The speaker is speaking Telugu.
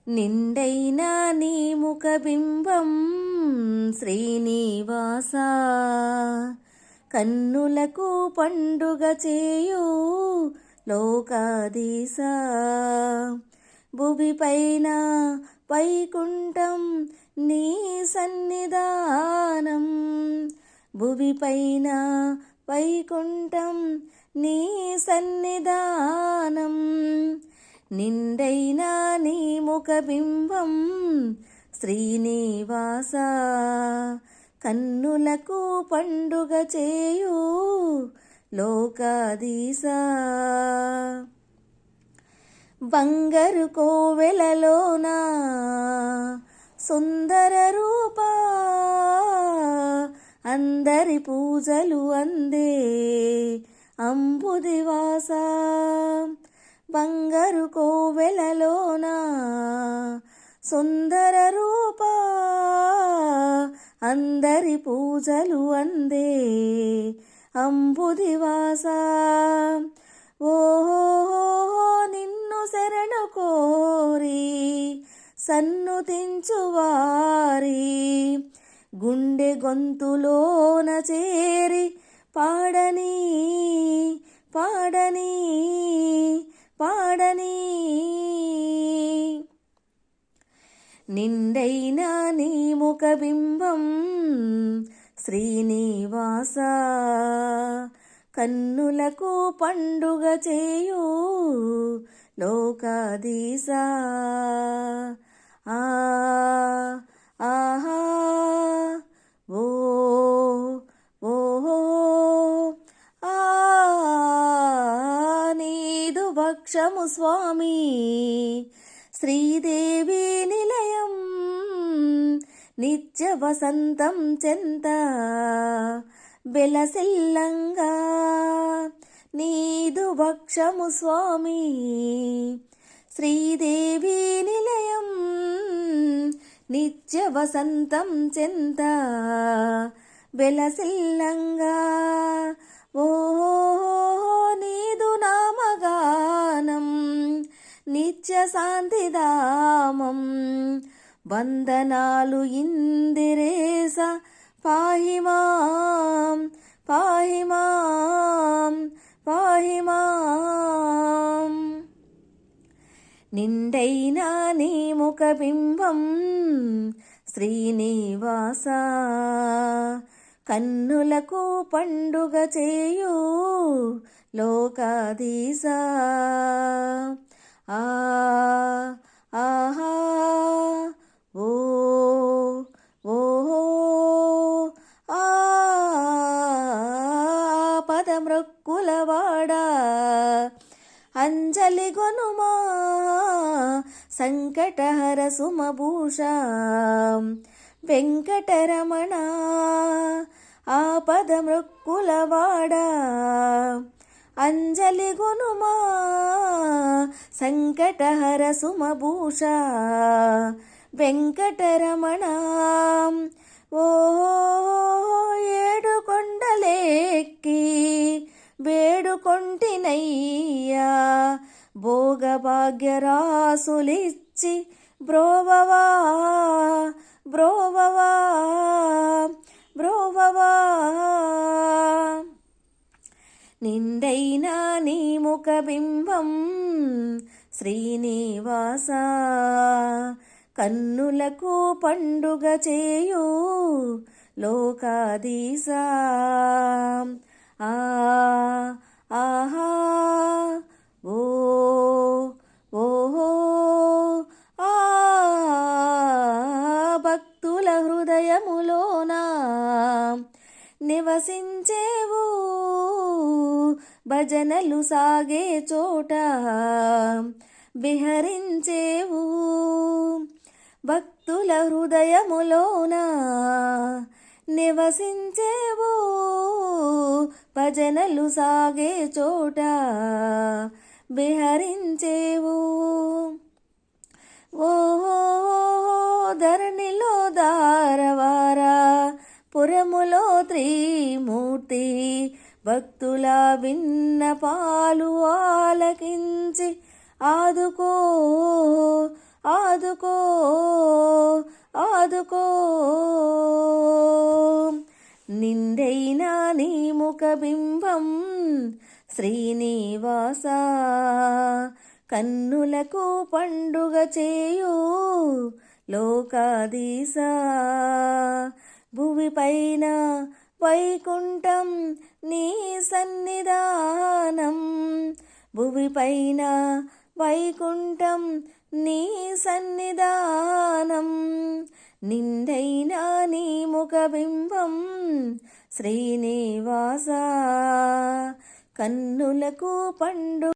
నిండైన నీ ముఖబింబం శ్రీనివాస, కన్నులకు పండుగ చేయు లోకాధీశ. భువిపైన వైకుంఠం నీ సన్నిధానం, భువిపైన వైకుంఠం నీ సన్నిధానం. నిండైన నీ ముఖబింబం శ్రీనివాస, కన్నులకు పండుగ చేయు లోకాధీశ. బంగారు కోవెలలోన సుందర రూప, అందరి పూజలు అందే అంబుదివాస. బంగారు కోవెలలోన సుందర రూప, అందరి పూజలు అందే అంబుదివాస. ఓహో నిన్ను శరణు కోరి సన్నుతించువారి గుండె గొంతులోన చేరి పాడని పాడని పాడని. నిండైన నీ ముఖబింబం శ్రీనివాస, కన్నులకు పండుగ చేయు లోకాధీశ. ఆహా ఓ ఓహో ఆ నీదు భక్షము స్వామి శ్రీదేవి నిలయం, నిత్య వసంతం చెంత బెలసిల్లంగా. నీదు భక్షము స్వామి శ్రీదేవి నిలయం, నిత్య వసంతం చెంత బెలసిల్లంగా. ఓహో నీదు నామగానం నిత్య శాంతిధామం, వందనాలు ఇందిరేశ పాహిమాం పాహిమాం పాహిమాం. నిండైన నీ ముఖబింబం శ్రీనివాస, కన్నులకు పండుగ చేయు లోకాధీశ. ఆహా ఓ ఓహో ఆ పదమృక్కులవాడా అంజలి గొనుమా, సంకటహర సుమభూష వెంకటరమణ. ఆపదమృక్కులవాడా అంజలి గొనుమా, సంకటహర సుమభూష వెంకటరమణ. ఓ ఏడు కొండలెక్కి వేడుకొంటినయ్యా, భోగభాగ్యరాసులిచ్చి బ్రోవవా బ్రోవవా బ్రోవవా. నిండైన నీ ముఖబింబం శ్రీనివాస, కన్నులకు పండుగ చేయు లోకాధీశ. ఆహా ఓ ఓహో ఆ భక్తుల హృదయములోన నివసించేవు, భజనలు సాగే చోట విహరించేవు. భక్తుల హృదయములోన నివసించేవు, భజనలు సాగే చోట విహరించేవు. ఓహో ధరణిలో దారవార పురములో త్రిమూర్తి, భక్తుల విన్నపాలు ఆలకించి ఆదుకో ఆదుకో ఆదుకో. నిండైన నీ ముఖబింబం శ్రీనివాస, కన్నులకు పండుగ చేయు లోకాధీశ. భువిపైన వైకుంఠం నీ సన్నిధానం, భువిపైన వైకుంఠం నీ సన్నిధానం. నిండైన నీ ముఖబింబం శ్రీనివాస, కన్నులకు పండు